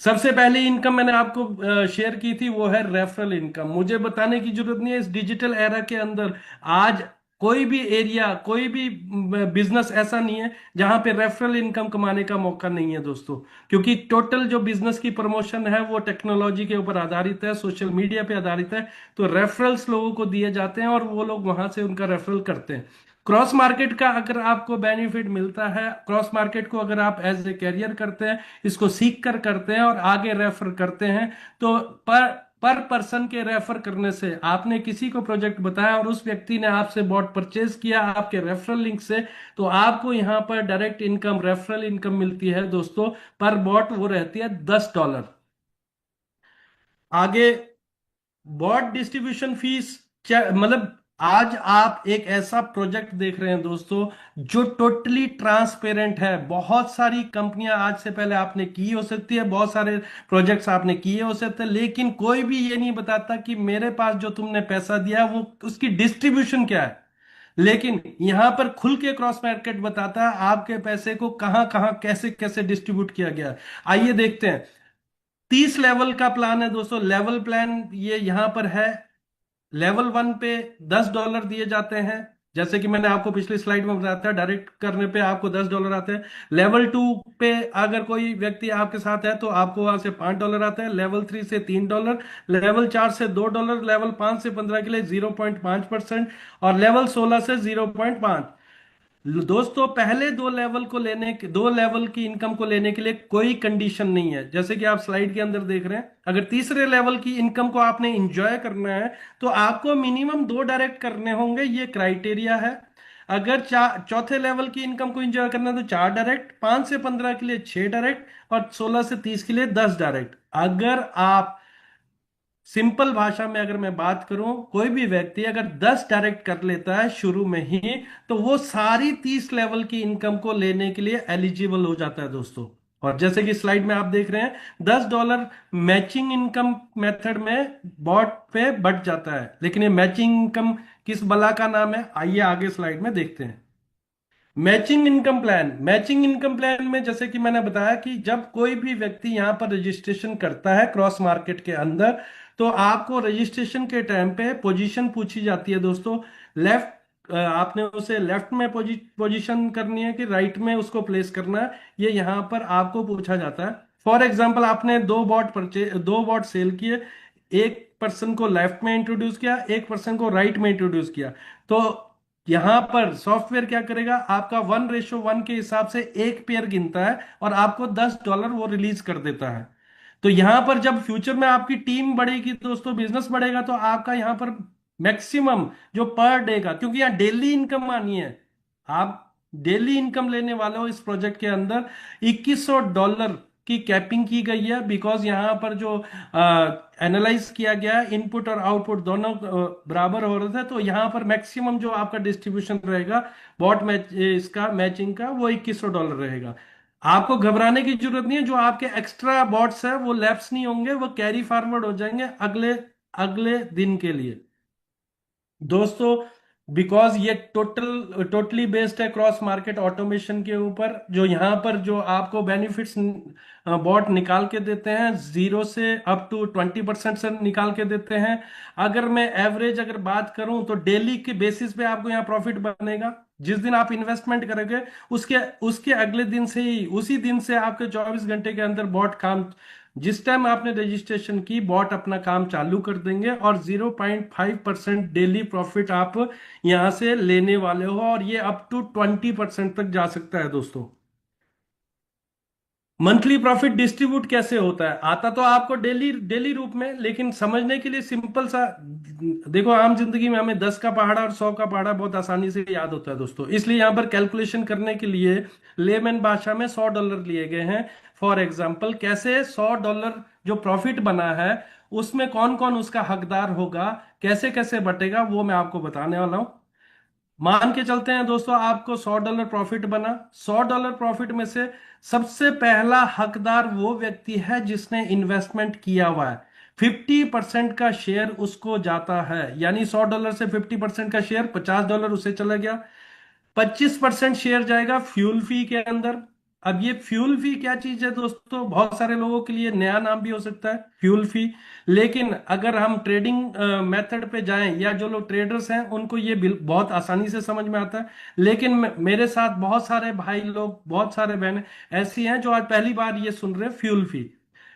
सबसे पहली इनकम मैंने आपको शेयर की थी, वो है रेफरल इनकम। मुझे बताने की जरूरत नहीं है, इस डिजिटल एरा के अंदर आज कोई भी एरिया, कोई भी बिजनेस ऐसा नहीं है जहां पे रेफरल इनकम कमाने का मौका नहीं है दोस्तों। क्योंकि टोटल जो बिजनेस की प्रमोशन है वो टेक्नोलॉजी के ऊपर आधारित है, सोशल मीडिया पे आधारित है। तो रेफरल्स लोगों को दिए जाते हैं और वो लोग वहां से उनका रेफरल करते हैं। क्रॉस मार्केट का अगर आपको बेनिफिट मिलता है, क्रॉस मार्केट को अगर आप एज ए कैरियर करते हैं, इसको सीख कर करते हैं और आगे रेफर करते हैं, तो पर पर्सन के रेफर करने से, आपने किसी को प्रोजेक्ट बताया और उस व्यक्ति ने आपसे बॉट परचेज किया आपके रेफरल लिंक से, तो आपको यहां पर डायरेक्ट इनकम, रेफरल इनकम मिलती है दोस्तों। पर बॉट वो रहती है $10। आगे बॉट डिस्ट्रीब्यूशन फीस, मतलब आज आप एक ऐसा प्रोजेक्ट देख रहे हैं दोस्तों जो टोटली ट्रांसपेरेंट है। बहुत सारी कंपनियां आज से पहले आपने की हो सकती है, बहुत सारे प्रोजेक्ट्स आपने किए हो सकते हैं, लेकिन कोई भी ये नहीं बताता कि मेरे पास जो तुमने पैसा दिया वो उसकी डिस्ट्रीब्यूशन क्या है। लेकिन यहां पर खुल के क्रॉस मार्केट बताता है आपके पैसे को कहां कहां कैसे कैसे डिस्ट्रीब्यूट किया गया है। आइए देखते हैं। 30 लेवल का प्लान है दोस्तों। लेवल प्लान ये यहां पर है। लेवल 1 पे $10 दिए जाते हैं, जैसे कि मैंने आपको पिछली स्लाइड में बताया था, डायरेक्ट करने पे आपको $10 आते हैं। लेवल 2 पे अगर कोई व्यक्ति आपके साथ है तो आपको वहां से $5 आता है। लेवल 3 से $3, लेवल 4 से $2, लेवल 5 से 15 के लिए 0.5%, और लेवल 16 से 0.5। दोस्तों पहले दो लेवल की इनकम को लेने के लिए कोई कंडीशन नहीं है, जैसे कि आप स्लाइड के अंदर देख रहे हैं। अगर तीसरे लेवल की इनकम को आपने इंजॉय करना है तो आपको मिनिमम 2 डायरेक्ट करने होंगे, ये क्राइटेरिया है। अगर चौथे लेवल की इनकम को एंजॉय करना है तो 4 डायरेक्ट, 5 से 15 के लिए 6 डायरेक्ट, और 16 से 30 के लिए 10 डायरेक्ट। अगर आप सिंपल भाषा में अगर मैं बात करूं, कोई भी व्यक्ति अगर 10 डायरेक्ट कर लेता है शुरू में ही, तो वो सारी 30 लेवल की इनकम को लेने के लिए एलिजिबल हो जाता है दोस्तों। और जैसे कि स्लाइड में आप देख रहे हैं, $10 मैचिंग इनकम मेथड में बॉट पे बढ़ जाता है। लेकिन ये मैचिंग इनकम किस बला का नाम है, आइए आगे स्लाइड में देखते हैं। मैचिंग इनकम प्लान में जैसे कि मैंने बताया कि जब कोई भी व्यक्ति यहां पर रजिस्ट्रेशन करता है क्रॉस मार्केट के अंदर, तो आपको रजिस्ट्रेशन के टाइम पे पोजीशन पूछी जाती है दोस्तों। लेफ्ट, आपने उसे लेफ्ट में पोजीशन करनी है कि राइट में उसको प्लेस करना है, ये यहां पर आपको पूछा जाता है। फॉर एग्जाम्पल, आपने दो बॉट सेल किए, एक पर्सन को लेफ्ट में इंट्रोड्यूस किया, एक पर्सन को राइट में इंट्रोड्यूस किया। तो यहां पर सॉफ्टवेयर क्या करेगा, आपका 1:1 के हिसाब से एक पेयर गिनता है और आपको $10 वो रिलीज कर देता है। तो यहां पर जब फ्यूचर में आपकी टीम बढ़ेगी दोस्तों, बिजनेस बढ़ेगा, तो आपका यहां पर मैक्सिमम जो पर डे का, क्योंकि यहाँ डेली इनकम आनी है, आप डेली इनकम लेने वाले हो इस प्रोजेक्ट के अंदर। $2100 की कैपिंग की गई है, बिकॉज यहां पर जो एनालाइज किया गया है, इनपुट और आउटपुट दोनों बराबर हो रहे थे, तो यहां पर मैक्सिमम जो आपका डिस्ट्रीब्यूशन रहेगा बॉट मैच इसका मैचिंग का, वो $2100 रहेगा। आपको घबराने की जरूरत नहीं है। जो आपके एक्स्ट्रा बॉट्स है वो लैप्स नहीं होंगे, वो कैरी फॉरवर्ड हो जाएंगे अगले अगले दिन के लिए दोस्तों। बिकॉज ये टोटली बेस्ड है क्रॉस मार्केट ऑटोमेशन के ऊपर। जो यहाँ पर जो आपको बेनिफिट्स बॉट निकाल के देते हैं, 0 से अप टू 20% से निकाल के देते हैं। अगर मैं एवरेज अगर बात करूं तो डेली के बेसिस पे आपको यहाँ प्रॉफिट बनेगा। जिस दिन आप इन्वेस्टमेंट करेंगे उसके उसके अगले दिन से ही, उसी दिन से आपके 24 घंटे के अंदर बॉट काम, जिस टाइम आपने रजिस्ट्रेशन की, बॉट अपना काम चालू कर देंगे और 0.5% डेली प्रॉफिट आप यहां से लेने वाले हो, और ये अप टू 20% तक जा सकता है दोस्तों। मंथली प्रॉफिट डिस्ट्रीब्यूट कैसे होता है? आता तो आपको डेली डेली रूप में, लेकिन समझने के लिए सिंपल सा देखो, आम जिंदगी में हमें 10 का पहाड़ा और 100 का पहाड़ा बहुत आसानी से याद होता है दोस्तों। इसलिए यहां पर कैलकुलेशन करने के लिए लेमन भाषा में $100 लिए गए हैं। फॉर एग्जाम्पल, कैसे $100 जो प्रॉफिट बना है उसमें कौन कौन उसका हकदार होगा, कैसे कैसे बटेगा, वो मैं आपको बताने वाला हूं। मान के चलते हैं दोस्तों, आपको $100 प्रॉफिट बना। $100 प्रॉफिट में से सबसे पहला हकदार वो व्यक्ति है जिसने इन्वेस्टमेंट किया हुआ है। 50% का शेयर उसको जाता है, यानी $100 से 50% का शेयर $50 उसे चला गया। 25% शेयर जाएगा फ्यूल फी के अंदर। अब ये फ्यूल फी क्या चीज है दोस्तों? बहुत सारे लोगों के लिए नया नाम भी हो सकता है फ्यूल फी, लेकिन अगर हम ट्रेडिंग मेथड पे जाएं, या जो लोग ट्रेडर्स हैं उनको ये बहुत आसानी से समझ में आता है। लेकिन मेरे साथ बहुत सारे भाई लोग, बहुत सारे बहन ऐसी हैं जो आज पहली बार ये सुन रहे हैं फ्यूल फी।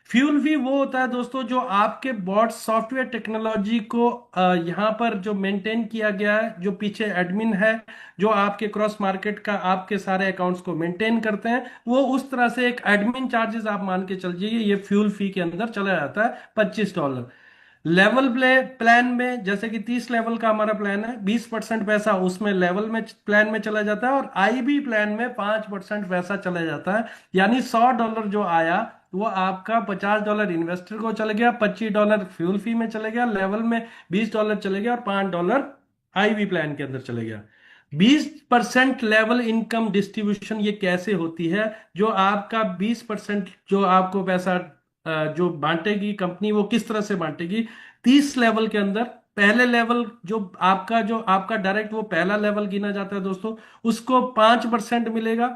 फ्यूल फी वो होता है दोस्तों जो आपके बॉट सॉफ्टवेयर टेक्नोलॉजी को यहाँ पर जो मेंटेन किया गया है, जो पीछे एडमिन है जो आपके क्रॉस मार्केट का आपके सारे अकाउंट्स को मेंटेन करते हैं, वो उस तरह से एक एडमिन चार्जेस आप मान के चल जाइए, ये फ्यूल फी के अंदर चला जाता है $25। लेवल प्लान में, जैसे कि 30 लेवल का हमारा प्लान है, 20% पैसा उसमें लेवल में प्लान में चला जाता है, और आईबी प्लान में 5% पैसा चला जाता है। यानी $100 जो आया वो आपका $50 इन्वेस्टर को चले गया, $25 फ्यूल फी में चले गया, लेवल में $20 चले गया, और $5 आईबी प्लान के अंदर चले गया। 20% लेवल इनकम डिस्ट्रीब्यूशन ये कैसे होती है? जो आपका 20% जो आपको पैसा जो बांटेगी कंपनी, वो किस तरह से बांटेगी? 30 लेवल के अंदर पहले लेवल जो आपका डायरेक्ट वो पहला लेवल गिना जाता है दोस्तों, उसको 5% मिलेगा।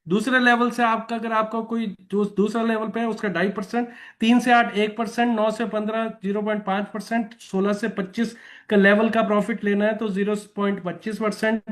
दूसरे लेवल से आपका, अगर आपका कोई दूसरा लेवल पे है, उसका 2.5%। 3 से 8 1%, 9 से 15 0.5%, 16 से 25 का लेवल का प्रॉफिट लेना है तो 0.25%,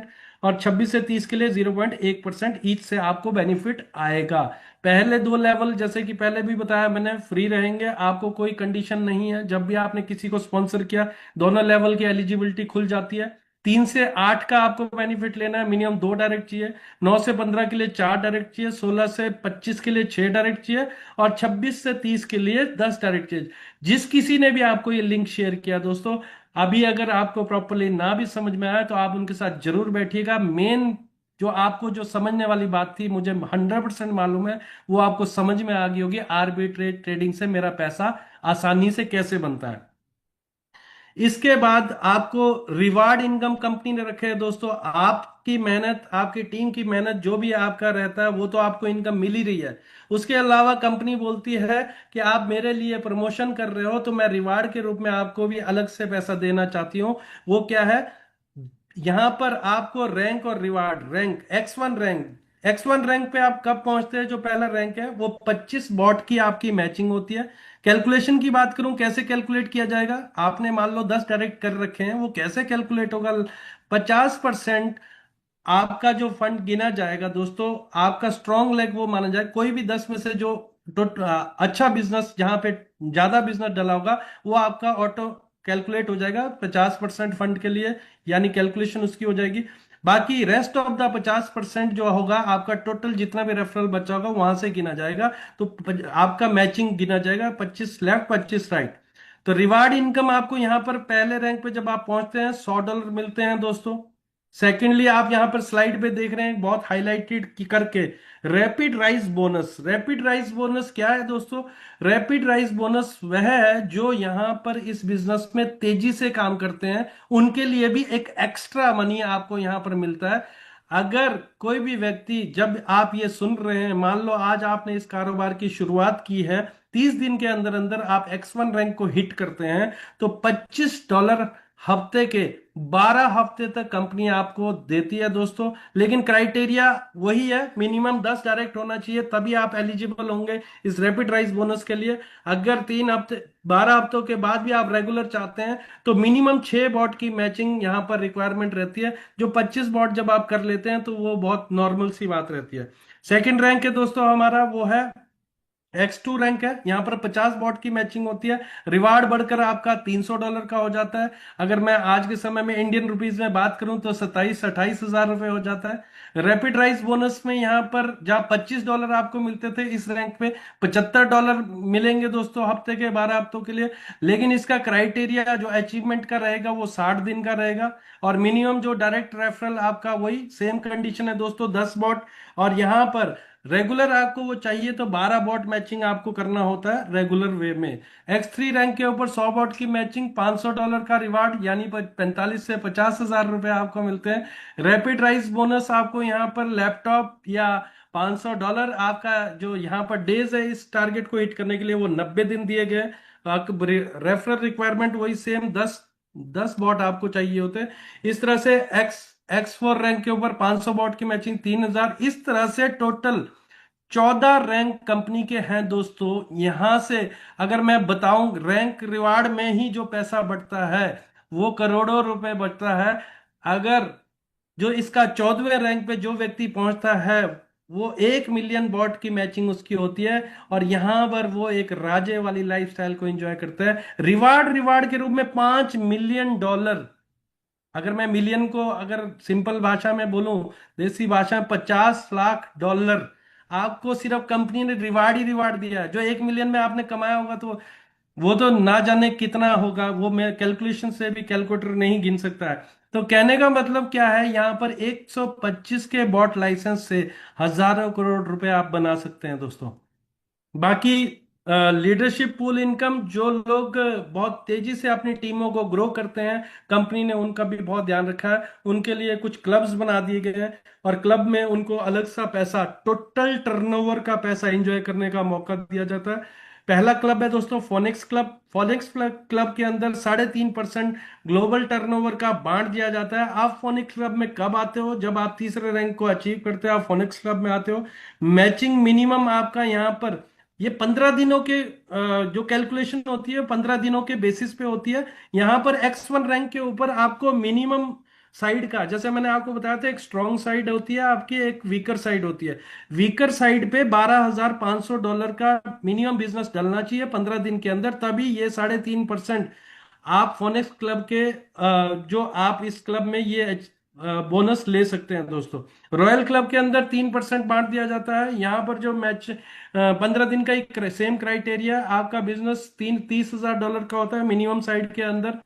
और 26 से 30 के लिए 0.1% ईच से आपको बेनिफिट आएगा। पहले दो लेवल, जैसे कि पहले भी बताया मैंने, फ्री रहेंगे, आपको कोई कंडीशन नहीं है। जब भी आपने किसी को स्पॉन्सर किया, दोनों लेवल की एलिजिबिलिटी खुल जाती है। 3 से 8 का आपको बेनिफिट लेना है, मिनिमम 2 डायरेक्ट चाहिए। 9 से 15 के लिए 4 डायरेक्ट चाहिए। 16 से 25 के लिए 6 डायरेक्ट चाहिए, और 26 से 30 के लिए 10 डायरेक्ट चाहिए। जिस किसी ने भी आपको ये लिंक शेयर किया दोस्तों, अभी अगर आपको प्रॉपरली ना भी समझ में आया तो आप उनके साथ जरूर बैठिएगा। मेन जो आपको जो समझने वाली बात थी, मुझे 100% मालूम है वो आपको समझ में आ गई होगी। आर्बिट्रेज ट्रेडिंग से मेरा पैसा आसानी से कैसे बनता है। इसके बाद आपको रिवार्ड इनकम कंपनी ने रखे हैं दोस्तों। आपकी मेहनत, आपकी टीम की मेहनत, जो भी आपका रहता है वो तो आपको इनकम मिल ही रही है। उसके अलावा कंपनी बोलती है कि आप मेरे लिए प्रमोशन कर रहे हो तो मैं रिवार्ड के रूप में आपको भी अलग से पैसा देना चाहती हूँ। वो क्या है? यहां पर आपको रैंक और reward, rank x one rank पे आप कब पहुंचते हैं? जो पहला रैंक है वो 25 बॉट की आपकी मैचिंग होती है। कैलकुलेशन की बात करूं, कैसे कैलकुलेट किया जाएगा? आपने मान लो 10 डायरेक्ट कर रखे हैं, वो कैसे कैलकुलेट होगा? 50% आपका जो फंड गिना जाएगा दोस्तों, आपका स्ट्रॉन्ग लेग वो माना जाए। कोई भी 10 में से जो अच्छा बिजनेस, जहां पे ज्यादा बिजनेस डला होगा, वो आपका ऑटो कैलकुलेट हो जाएगा 50% फंड के लिए, यानी कैलकुलेशन उसकी हो जाएगी। बाकी रेस्ट ऑफ द 50% जो होगा, आपका टोटल जितना भी रेफरल बचा होगा वहां से गिना जाएगा। तो आपका मैचिंग गिना जाएगा, 25 लेफ्ट 25 राइट। तो रिवार्ड इनकम आपको यहां पर पहले रैंक पे जब आप पहुंचते हैं $100 मिलते हैं दोस्तों। सेकेंडली, आप यहां पर स्लाइड पे देख रहे हैं बहुत हाईलाइटेड की करके, rapid rise bonus. Rapid rise bonus क्या है दोस्तों? रैपिड राइज बोनस वह है जो यहां पर इस बिजनेस में तेजी से काम करते हैं, उनके लिए भी एक एक्स्ट्रा मनी आपको यहां पर मिलता है। अगर कोई भी व्यक्ति, जब आप ये सुन रहे हैं, मान लो आज आपने इस कारोबार की शुरुआत की है, 30 दिन के अंदर अंदर आप X1 रैंक को हिट करते हैं, तो $25 हफ्ते के 12 हफ्ते तक कंपनी आपको देती है दोस्तों। लेकिन क्राइटेरिया वही है, मिनिमम 10 डायरेक्ट होना चाहिए, तभी आप एलिजिबल होंगे इस रैपिड राइज बोनस के लिए। अगर 3 हफ्ते 12 हफ्तों के बाद भी आप रेगुलर चाहते हैं तो मिनिमम 6 बॉट की मैचिंग यहाँ पर रिक्वायरमेंट रहती है। जो 25 बॉट जब आप कर लेते हैं तो वो बहुत नॉर्मल सी बात रहती है। सेकंड रैंक है दोस्तों हमारा, वो है X2 रैंक है। यहाँ पर 50 बॉट की मैचिंग होती है। रिवार्ड बढ़कर आपका $300 का हो जाता है। अगर मैं आज के समय में इंडियन रुपीज में बात करूं तो 27-28 हज़ार रुपए हो जाता है। रैपिड राइज बोनस में यहाँ पर जहाँ $25 आपको मिलते थे, इस रैंक पे $75 मिलेंगे दोस्तों हफ्ते के 12 हफ्तों के लिए। लेकिन इसका क्राइटेरिया जो अचीवमेंट का रहेगा वो 60 दिन का रहेगा। और मिनिमम जो डायरेक्ट रेफरल आपका वही सेम कंडीशन है दोस्तों, 10 बॉट। और यहाँ पर रेगुलर आपको वो चाहिए तो 12 बॉट मैचिंग आपको करना होता है रेगुलर वे में। X3 रैंक के ऊपर 100 बॉट की मैचिंग, $500 का रिवार्ड, यानी 45 से 50 हज़ार रुपए आपको मिलते हैं। रैपिड राइज बोनस आपको यहाँ पर लैपटॉप या $500 आपका जो यहाँ पर डेज है इस टारगेट को हिट करने के लिए, वो 90 दिन दिए गए। रेफरल रिक्वायरमेंट वही सेम, 10 10 बॉट आपको चाहिए होते हैं। इस तरह से X4 रैंक के ऊपर 500 बॉट की मैचिंग 3000। इस तरह से टोटल 14 रैंक कंपनी के हैं दोस्तों। यहां से अगर मैं बताऊं, रैंक रिवार्ड में ही जो पैसा बढ़ता है वो करोड़ों रुपए बढ़ता है। अगर जो इसका 14वें रैंक पे जो व्यक्ति पहुंचता है, वो 1 मिलियन बॉट की मैचिंग उसकी होती है। और यहां पर वो एक राजे वाली लाइफस्टाइल को एंजॉय करता है। रिवार्ड के रूप में $5 मिलियन। अगर मैं मिलियन को अगर सिंपल भाषा में बोलूं, देसी भाषा में, $50 लाख आपको सिर्फ कंपनी ने रिवार्ड ही रिवार्ड दिया है। जो 1 मिलियन में आपने कमाया होगा तो वो तो ना जाने कितना होगा, वो मैं कैलकुलेशन से भी कैलकुलेटर नहीं गिन सकता है। तो कहने का मतलब क्या है, यहाँ पर 125 के बॉट लाइसेंस से हजारों करोड़ रुपए आप बना सकते हैं दोस्तों। बाकी लीडरशिप पूल इनकम, जो लोग बहुत तेजी से अपनी टीमों को ग्रो करते हैं, कंपनी ने उनका भी बहुत ध्यान रखा है। उनके लिए कुछ क्लब्स बना दिए गए हैं और क्लब में उनको अलग सा पैसा, टोटल टर्नओवर का पैसा एंजॉय करने का मौका दिया जाता है। पहला क्लब है दोस्तों फोनिक्स क्लब। फोनिक्स क्लब के अंदर 3.5% ग्लोबल टर्नओवर का बांट दिया जाता है। आप फोनिक्स क्लब में कब आते हो? जब आप तीसरे रैंक को अचीव करते हो, आप फोनिक्स क्लब में आते हो। मैचिंग मिनिमम आपका यहाँ पर ये 15 दिनों के जो कैलकुलेशन होती है 15 दिनों के बेसिस पे होती है। यहां पर X1 रैंक के ऊपर आपको मिनिमम साइड का, जैसे मैंने आपको बताया था, एक स्ट्रॉन्ग साइड होती है आपकी, एक वीकर साइड होती है। वीकर साइड पे $12,500 का मिनिमम बिजनेस डलना चाहिए 15 दिन के अंदर, तभी ये 3.5% आप फोनेक्स क्लब के जो आप इस क्लब में ये बोनस ले सकते हैं दोस्तों। रॉयल क्लब के अंदर 3% बांट दिया जाता है। यहाँ पर जो मैच 15 दिन का एक सेम क्राइटेरिया, आपका बिजनेस 30,000 डॉलर का होता है मिनिमम साइड के अंदर।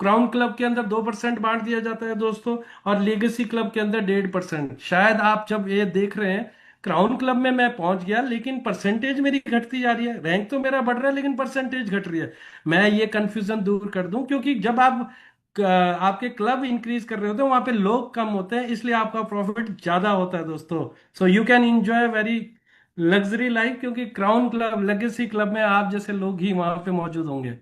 क्राउन क्लब के अंदर 2% बांट दिया जाता है दोस्तों। और लेगेसी क्लब के अंदर 1.5%। शायद आप जब ये देख रहे हैं, क्राउन क्लब में मैं पहुंच गया लेकिन परसेंटेज मेरी घटती जा रही है, रैंक तो मेरा बढ़ रहा है लेकिन परसेंटेज घट रही है। मैं ये कंफ्यूजन दूर कर दूं, क्योंकि जब आप आपके क्लब इंक्रीज कर रहे होते हैं वहां पे लोग कम होते हैं, इसलिए आपका प्रॉफिट ज्यादा होता है दोस्तों। So you can enjoy very luxury life, क्योंकि क्राउन क्लब, लेगेसी क्लब में आप जैसे लोग ही वहां पे मौजूद होंगे।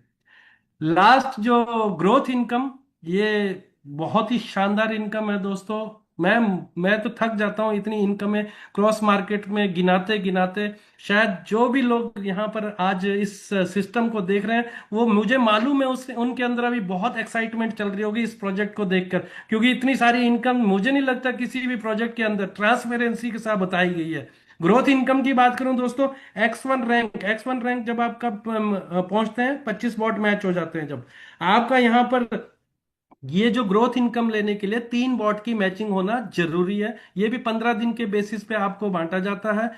लास्ट जो ग्रोथ इनकम, ये बहुत ही शानदार इनकम है दोस्तों। मैं तो थक जाता हूँ इतनी इनकम है क्रॉस मार्केट में गिनाते गिनाते। शायद जो भी लोग यहाँ पर आज इस सिस्टम को देख रहे हैं, वो मुझे मालूम है उस उनके अंदर अभी बहुत एक्साइटमेंट चल रही होगी इस प्रोजेक्ट को देखकर, क्योंकि इतनी सारी इनकम मुझे नहीं लगता किसी भी प्रोजेक्ट के अंदर ट्रांसपेरेंसी के साथ बताई गई है। ग्रोथ इनकम की बात करूं दोस्तों, एक्स वन रैंक जब आप कब पहुंचते हैं, 25 बॉट मैच हो जाते हैं जब आपका यहाँ पर। ये जो ग्रोथ इनकम लेने के लिए 3 बॉट की मैचिंग होना जरूरी है। ये भी 15 दिन के बेसिस पे आपको बांटा जाता है।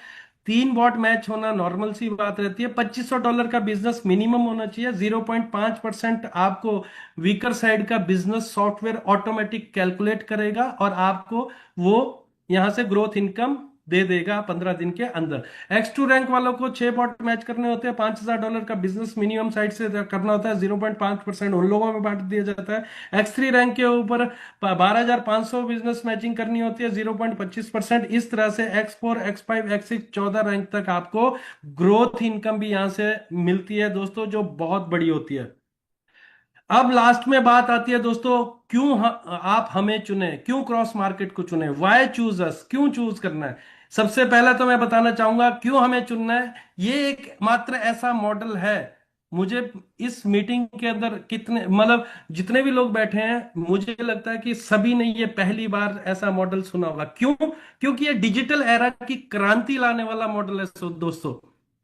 3 बॉट मैच होना नॉर्मल सी बात रहती है। $2500 का बिजनेस मिनिमम होना चाहिए। 0.5% आपको वीकर साइड का बिजनेस सॉफ्टवेयर ऑटोमेटिक कैलकुलेट करेगा और आपको वो यहां से ग्रोथ इनकम दे देगा 15 दिन के अंदर। X2 रैंक वालों को 6 बॉट मैच करने होते हैं, $5,000 का बिजनेस मिनिमम साइट से करना होता है, 0.5% उन लोगों में बांट दिया जाता है। X3 रैंक के ऊपर 12,500 बिजनेस मैचिंग करनी होती है, 0.25%। इस तरह से X4, X5, X6, 14 रैंक तक आपको ग्रोथ इनकम भी यहां से मिलती है दोस्तों, जो बहुत बड़ी होती है। अब लास्ट में बात आती है दोस्तों, क्यों आप हमें चुने, क्यों क्रॉस मार्केट को चुने, वाई चूज अस, क्यों चूज करना है। सबसे पहले तो मैं बताना चाहूंगा क्यों हमें चुनना है। ये एक मात्र ऐसा मॉडल है, मुझे इस मीटिंग के अंदर कितने मतलब जितने भी लोग बैठे हैं, मुझे लगता है कि सभी ने ये पहली बार ऐसा मॉडल सुना होगा। क्यों? क्योंकि ये डिजिटल एरा की क्रांति लाने वाला मॉडल है दोस्तों।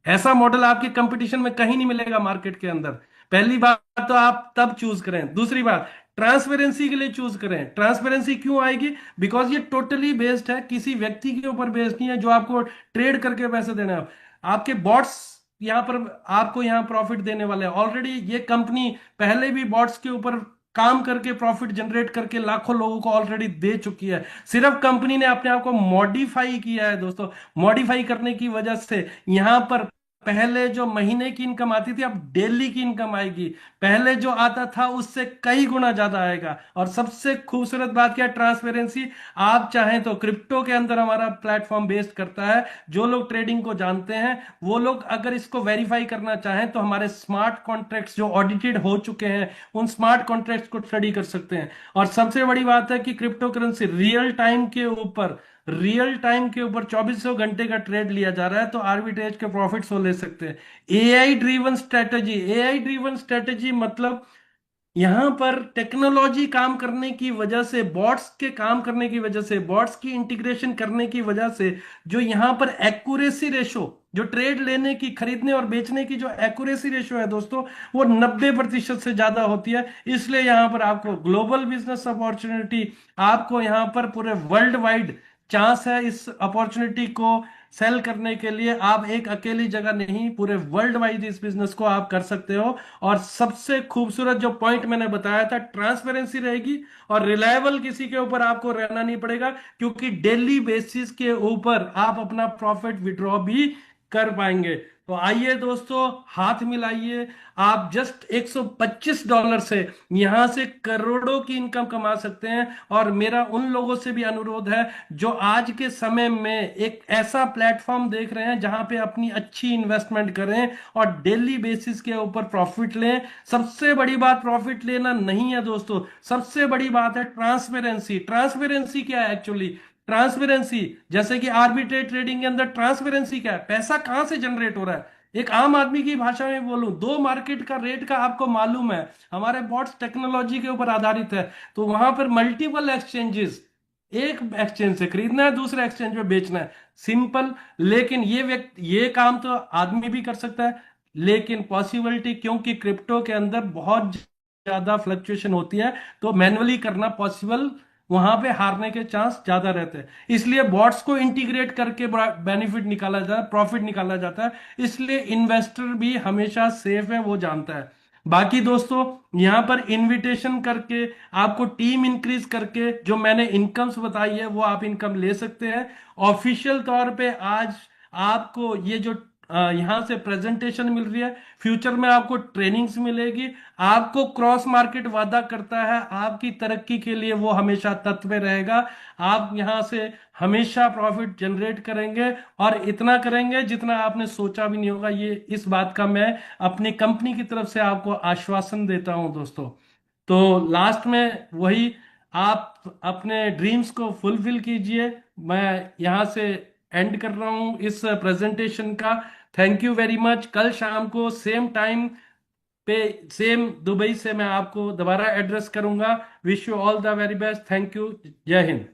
ऐसा मॉडल आपके कंपटीशन में कहीं नहीं मिलेगा मार्केट के अंदर। पहली बात तो आप तब चूज करें। दूसरी बात, ट्रांसपेरेंसी के लिए चूज करें। ट्रांसपेरेंसी क्यों आएगी? बिकॉज ये टोटली बेस्ड है, किसी व्यक्ति के ऊपर बेस्ड नहीं है जो आपको ट्रेड करके पैसे देने हैं। आपके बॉट्स यहां पर आपको यहां प्रॉफिट देने वाले हैं। ऑलरेडी ये कंपनी पहले भी बॉट्स के ऊपर काम करके प्रॉफिट जनरेट करके लाखों लोगों को ऑलरेडी दे चुकी है। सिर्फ कंपनी ने अपने आप को मॉडिफाई किया है दोस्तों। मॉडिफाई करने की वजह से यहां पर पहले जो महीने की इनकम आती थी, अब डेली की इनकम आएगी। पहले जो आता था उससे कई गुना ज्यादा आएगा। और सबसे खूबसूरत बात क्या है? ट्रांसपेरेंसी। आप चाहें तो क्रिप्टो के अंदर हमारा प्लेटफॉर्म बेस्ड करता है। जो लोग ट्रेडिंग को जानते हैं वो लोग अगर इसको वेरीफाई करना चाहें तो हमारे स्मार्ट कॉन्ट्रैक्ट्स जो ऑडिटेड हो चुके हैं, उन स्मार्ट कॉन्ट्रैक्ट्स को स्टडी कर सकते हैं। और सबसे बड़ी बात है कि क्रिप्टो करेंसी रियल टाइम के ऊपर 2400 घंटे का ट्रेड लिया जा रहा है, तो आर्बिट्रेज के प्रॉफिट्स वो ले सकते हैं। एआई ड्रीवन स्ट्रेटेजी मतलब यहां पर टेक्नोलॉजी काम करने की वजह से, बॉट्स के काम करने की वजह से, बॉट्स की इंटीग्रेशन करने की वजह से जो यहां पर एक्यूरेसी रेशो, जो ट्रेड लेने की, खरीदने और बेचने की जो एक्यूरेसी रेशो है दोस्तों, वो 90% से ज्यादा होती है। इसलिए यहां पर आपको ग्लोबल बिजनेस अपॉर्चुनिटी, आपको यहां पर पूरे वर्ल्ड वाइड चांस है इस अपॉर्चुनिटी को सेल करने के लिए। आप एक अकेली जगह नहीं, पूरे वर्ल्ड वाइड इस बिजनेस को आप कर सकते हो। और सबसे खूबसूरत जो पॉइंट मैंने बताया था, ट्रांसपेरेंसी रहेगी और रिलायबल, किसी के ऊपर आपको रहना नहीं पड़ेगा, क्योंकि डेली बेसिस के ऊपर आप अपना प्रॉफिट विड्रॉ भी कर पाएंगे। तो आइए दोस्तों, हाथ मिलाइए। आप जस्ट $125 से यहां से करोड़ों की इनकम कमा सकते हैं। और मेरा उन लोगों से भी अनुरोध है जो आज के समय में एक ऐसा प्लेटफॉर्म देख रहे हैं जहां पे अपनी अच्छी इन्वेस्टमेंट करें और डेली बेसिस के ऊपर प्रॉफिट लें। सबसे बड़ी बात प्रॉफिट लेना नहीं है दोस्तों, सबसे बड़ी बात है ट्रांसपेरेंसी। ट्रांसपेरेंसी क्या है एक्चुअली? ट्रांसपेरेंसी, जैसे कि आर्बिट्रेज ट्रेडिंग के अंदर ट्रांसपेरेंसी क्या है? पैसा कहां से जनरेट हो रहा है? एक आम आदमी की भाषा में बोलूं, दो मार्केट का रेट का आपको मालूम है। हमारे बॉट्स टेक्नोलॉजी के ऊपर आधारित है, तो वहां पर मल्टीपल एक्सचेंजेस, एक एक्सचेंज से खरीदना है, दूसरे एक्सचेंज पे बेचना है, सिंपल। लेकिन ये काम तो आदमी भी कर सकता है, लेकिन पॉसिबिलिटी, क्योंकि क्रिप्टो के अंदर बहुत ज्यादा फ्लक्चुएशन होती है, तो मैनुअली करना पॉसिबल, वहां पे हारने के चांस ज्यादा रहते हैं। इसलिए बॉट्स को इंटीग्रेट करके बेनिफिट निकाला जाता है, प्रॉफिट निकाला जाता है। इसलिए इन्वेस्टर भी हमेशा सेफ है, वो जानता है। बाकी दोस्तों, यहां पर इनविटेशन करके, आपको टीम इंक्रीज करके जो मैंने इनकम्स बताई है वो आप इनकम ले सकते हैं। ऑफिशियल तौर पे आज आपको ये जो यहां से प्रेजेंटेशन मिल रही है, फ्यूचर में आपको ट्रेनिंग्स मिलेगी। आपको क्रॉस मार्केट वादा करता है आपकी तरक्की के लिए, वो हमेशा तत्पर रहेगा। आप यहां से हमेशा प्रॉफिट जनरेट करेंगे और इतना करेंगे जितना आपने सोचा भी नहीं होगा। ये इस बात का मैं अपनी कंपनी की तरफ से आपको आश्वासन देता हूं दोस्तों। तो लास्ट में वही, आप अपने ड्रीम्स को फुलफिल कीजिए। मैं यहां से एंड कर रहा हूं इस प्रेजेंटेशन का। Thank you very much. कल शाम को सेम टाइम पे, सेम दुबई से मैं आपको दोबारा एड्रेस करूंगा। Wish you all the very best. Thank you. जय हिंद।